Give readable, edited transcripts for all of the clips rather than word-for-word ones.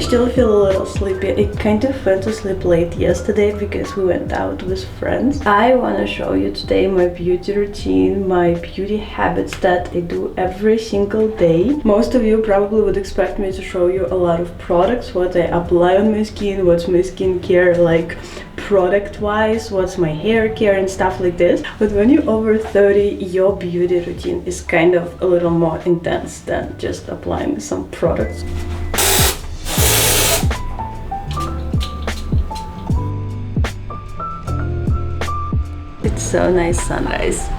still feel a little sleepy. I kind of went to sleep late yesterday because we went out with friends. I want to show you today my beauty routine, my beauty habits that I do every single day. Most of you probably would expect me to show you a lot of products, what I apply on my skin, what's my skincare like product wise, what's my hair care and stuff like this. But when you're over 30, your beauty routine is kind of a little more intense than just applying some products. It's so nice sunrise.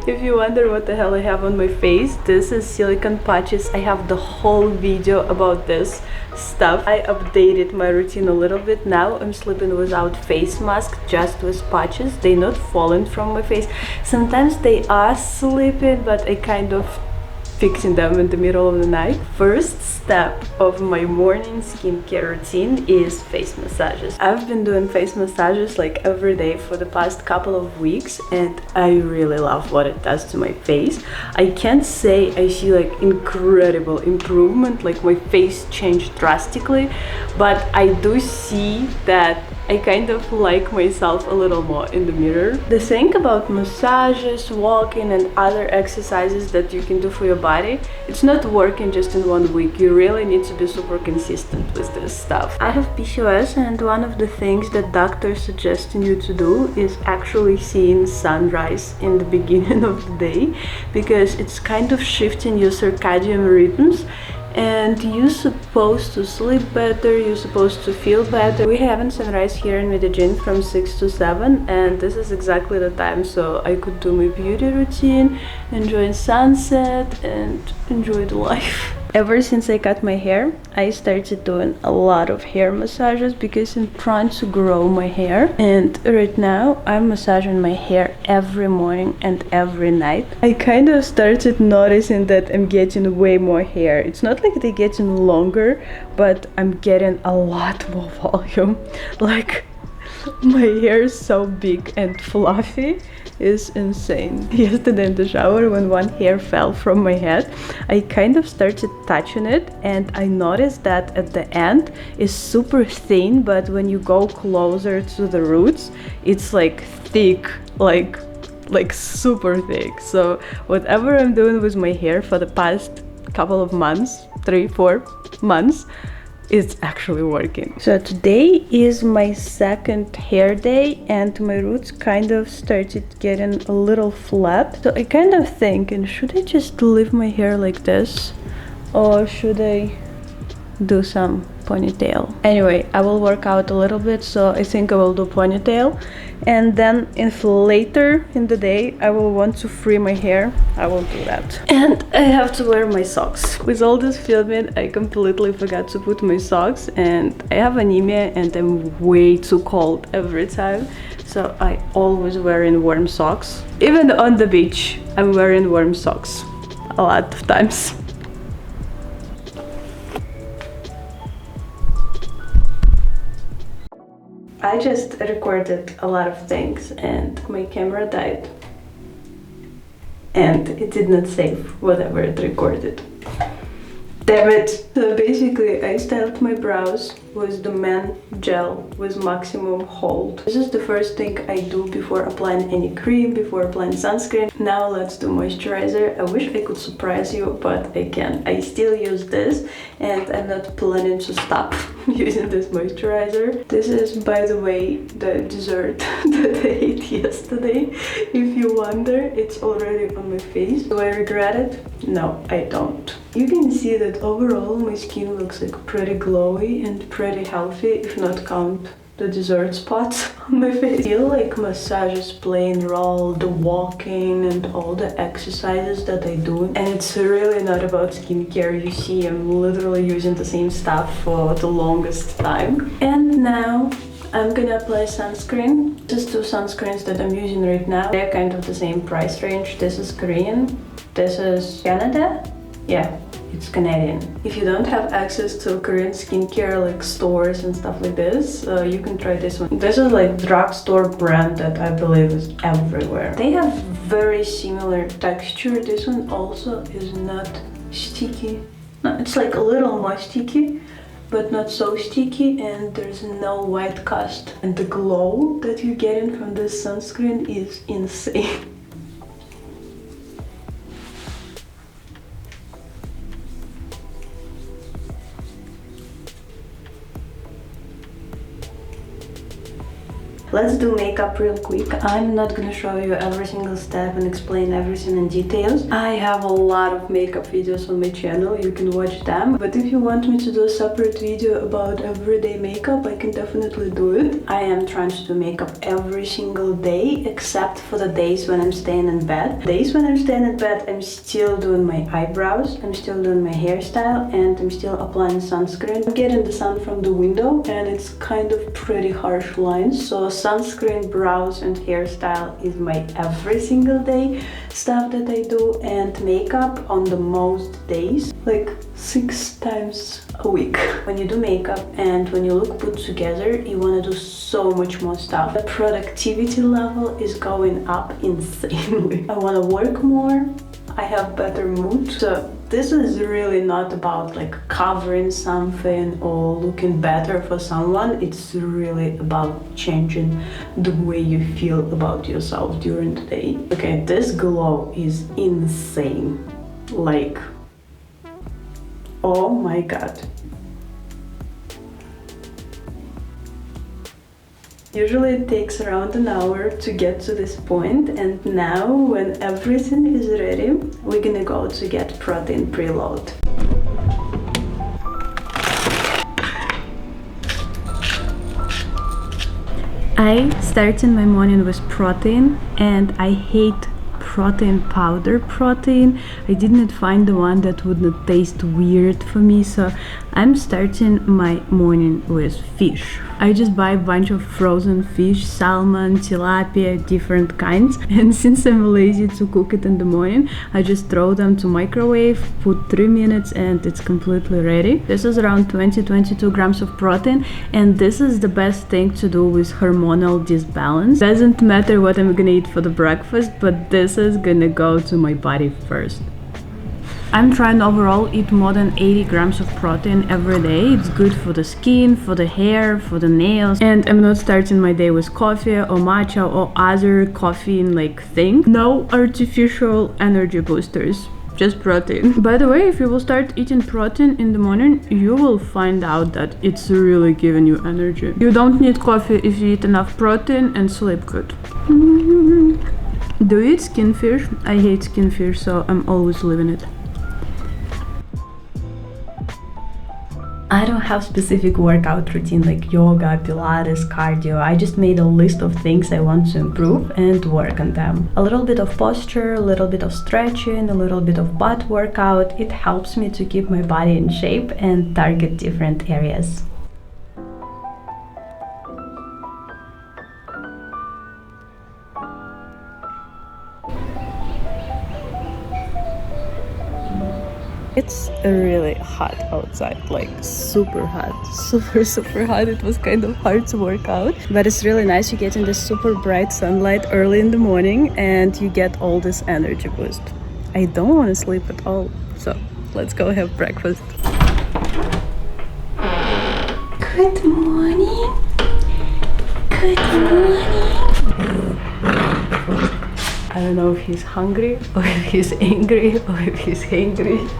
If you wonder what the hell I have on my face, this is silicone patches. I have the whole video about this stuff. I updated my routine a little bit. Now I'm sleeping without face mask, just with patches. They're not falling from my face. Sometimes they are sleeping, but I kind of fixing them in the middle of the night. First step of my morning skincare routine is face massages. I've been doing face massages like every day for the past couple of weeks, and I really love what it does to my face. I can't say I see like incredible improvement, like my face changed drastically, but I do see that I kind of like myself a little more in the mirror. The thing about massages, walking and other exercises that you can do for your body, it's not working just in 1 week. You really need to be super consistent with this stuff. I have PCOS, and one of the things that doctors suggesting you to do is actually seeing sunrise in the beginning of the day, because it's kind of shifting your circadian rhythms. And you're supposed to sleep better, you're supposed to feel better. We have sunrise here in Medellin from 6 to 7, and this is exactly the time so I could do my beauty routine, enjoy sunset and enjoy the life. Ever since I cut my hair, I started doing a lot of hair massages because I'm trying to grow my hair. And right now I'm massaging my hair every morning and every night. I kind of started noticing that I'm getting way more hair. It's not like they're getting longer, but I'm getting a lot more volume. Like, my hair is so big and fluffy. Is insane. Yesterday in the shower, when one hair fell from my head, I kind of started touching it, and I noticed that at the end is super thin, but when you go closer to the roots, it's like thick, like super thick. So whatever I'm doing with my hair for the past couple of months, 3-4 months, it's actually working. So today is my second hair day, and my roots kind of started getting a little flat. So I kind of thinking, should I just leave my hair like this, or should I do some ponytail? Anyway, I will work out a little bit, so I think I will do ponytail, and then if later in the day I will want to free my hair, I will do that. And I have to wear my socks. With all this filming, I completely forgot to put my socks, and I have anemia and I'm way too cold every time, so I always wearing warm socks. Even on the beach, I'm wearing warm socks a lot of times. I just recorded a lot of things and my camera died, and it did not save whatever it recorded. Damn it! So basically I styled my brows with the Man Gel with maximum hold. This is the first thing I do before applying any cream, before applying sunscreen. Now let's do moisturizer. I wish I could surprise you, but I can't. I still use this, and I'm not planning to stop using this moisturizer. This is, by the way, the dessert that I ate yesterday. If you wonder, it's already on my face. Do I regret it? No, I don't. You can see that overall my skin looks like pretty glowy and pretty healthy, if not count the dessert spots on my face. I feel like massages playing role, the walking and all the exercises that I do, and it's really not about skincare. You see, I'm literally using the same stuff for the longest time. And now I'm gonna apply sunscreen. This is two sunscreens that I'm using right now. They're kind of the same price range. This is Korean, this is Canada. Yeah, it's Canadian. If you don't have access to Korean skincare like stores and stuff like this, you can try this one. This is like drugstore brand that I believe is everywhere. They have very similar texture. This one also is not sticky. No, it's like a little more sticky, but not so sticky, and there's no white cast. And the glow that you're getting from this sunscreen is insane. Let's do makeup real quick. I'm not gonna show you every single step and explain everything in details. I have a lot of makeup videos on my channel, you can watch them. But if you want me to do a separate video about everyday makeup, I can definitely do it. I am trying to do makeup every single day, except for the days when I'm staying in bed. Days when I'm staying in bed, I'm still doing my eyebrows, I'm still doing my hairstyle, and I'm still applying sunscreen. I'm getting the sun from the window, and it's kind of pretty harsh lines, so sunscreen, brows, and hairstyle is my every single day stuff that I do, and makeup on the most days, like 6 times a week. When you do makeup and when you look put together, you want to do so much more stuff. The productivity level is going up insanely. I want to work more, I have better mood. So this is really not about like covering something or looking better for someone. It's really about changing the way you feel about yourself during the day. Okay, this glow is insane. Like, oh my god. Usually it takes around an hour to get to this point, and now when everything is ready, we're gonna go to get protein preload. I started my morning with protein, and I hate protein powder protein. I did not find the one that would not taste weird for me, so I'm starting my morning with fish. I just buy a bunch of frozen fish, salmon, tilapia, different kinds, and since I'm lazy to cook it in the morning, I just throw them to microwave, put 3 minutes, and it's completely ready. This is around 20-22 grams of protein, and this is the best thing to do with hormonal disbalance. Doesn't matter what I'm gonna eat for the breakfast, but this is gonna go to my body first. I'm trying overall eat more than 80 grams of protein every day. It's good for the skin, for the hair, for the nails. And I'm not starting my day with coffee or matcha or other caffeine like thing. No artificial energy boosters, just protein. By the way, if you will start eating protein in the morning, you will find out that it's really giving you energy. You don't need coffee if you eat enough protein and sleep good. Do you eat skinfish? I hate skinfish, so I'm always leaving it. I don't have specific workout routine like yoga, pilates, cardio. I just made a list of things I want to improve and work on them. A little bit of posture, a little bit of stretching, a little bit of butt workout. It helps me to keep my body in shape and target different areas. It's really hot outside, like super hot, super hot. It was kind of hard to work out, but it's really nice. You get in this super bright sunlight early in the morning and you get all this energy boost. I don't want to sleep at all, so let's go have breakfast. Good morning. Good morning. I don't know if he's hungry or if he's angry or if he's hangry.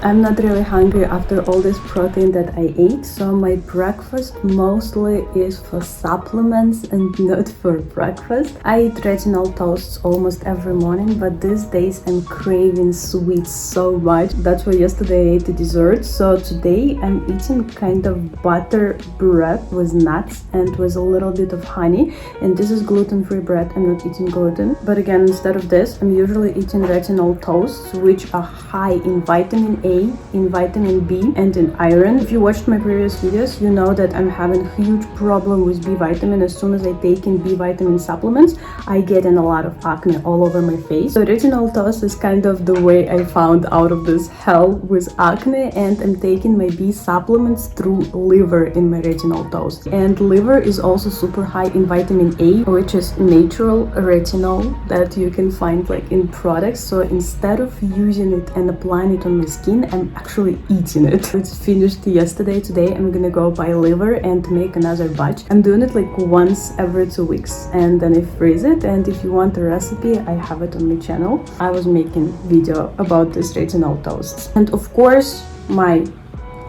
I'm not really hungry after all this protein that I ate, so my breakfast mostly is for supplements and not for breakfast. I eat retinol toasts almost every morning, but these days I'm craving sweets so much. That's why yesterday I ate a dessert, so today I'm eating kind of butter bread with nuts and with a little bit of honey, and this is gluten-free bread. I'm not eating gluten, but again, instead of this, I'm usually eating retinol toasts, which are high in vitamin A A, in vitamin B, and in iron. If you watched my previous videos, you know that I'm having a huge problem with B vitamin. As soon as I take in B vitamin supplements, I get in a lot of acne all over my face. So retinol toast is kind of the way I found out of this hell with acne, and I'm taking my B supplements through liver in my retinol toast. And liver is also super high in vitamin A, which is natural retinol that you can find like in products. So instead of using it and applying it on my skin, I'm actually eating it. It's finished yesterday. Today I'm gonna go buy liver and make another batch. I'm doing it like once every 2 weeks, and then I freeze it. And if you want a recipe, I have it on my channel. I was making video about this retinol toast. And of course my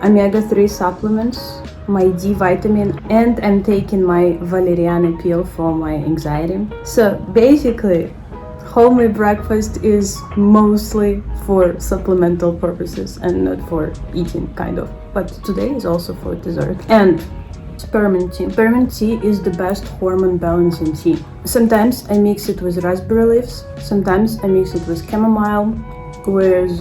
omega-3 supplements, my D vitamin, and I'm taking my valeriana pill for my anxiety. So basically homemade breakfast is mostly for supplemental purposes and not for eating, kind of. But today is also for dessert. And spearmint tea. Spearmint tea is the best hormone balancing tea. Sometimes I mix it with raspberry leaves, sometimes I mix it with chamomile, with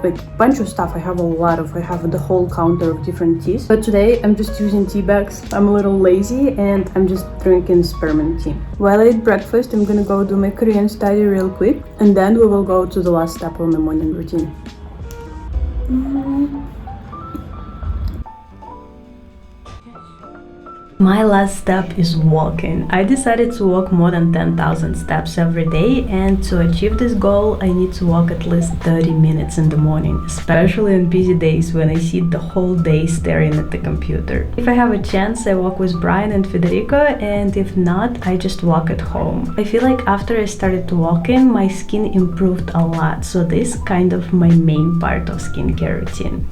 like a bunch of stuff. I have the whole counter of different teas. But today I'm just using tea bags. I'm a little lazy and I'm just drinking spearmint tea. While I eat breakfast, I'm gonna go do my Korean study real quick, and then we will go to the last step of my morning routine. My last step is walking. I decided to walk more than 10,000 steps every day, and to achieve this goal I need to walk at least 30 minutes in the morning, especially on busy days when I sit the whole day staring at the computer. If I have a chance, I walk with Brian and Federico, and if not, I just walk at home. I feel like after I started walking, my skin improved a lot, so this is kind of my main part of skincare routine.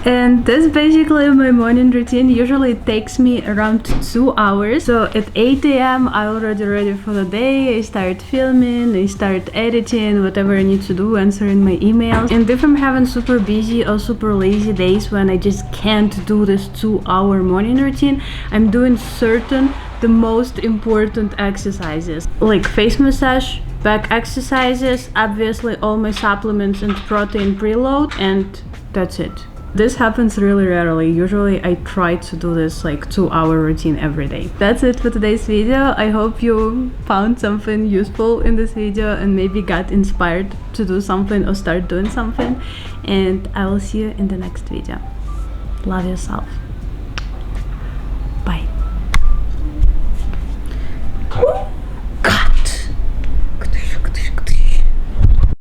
And that's basically my morning routine. Usually it takes me around 2 hours. So at 8 a.m. I'm already ready for the day. I start filming, I start editing, whatever I need to do, answering my emails. And if I'm having super busy or super lazy days when I just can't do this 2-hour morning routine, I'm doing the most important exercises, like face massage, back exercises, obviously all my supplements and protein preload, and that's it. This happens really rarely. Usually I try to do this like 2-hour routine every day. That's it for today's video. I hope you found something useful in this video and maybe got inspired to do something or start doing something. And I will see you in the next video. Love yourself.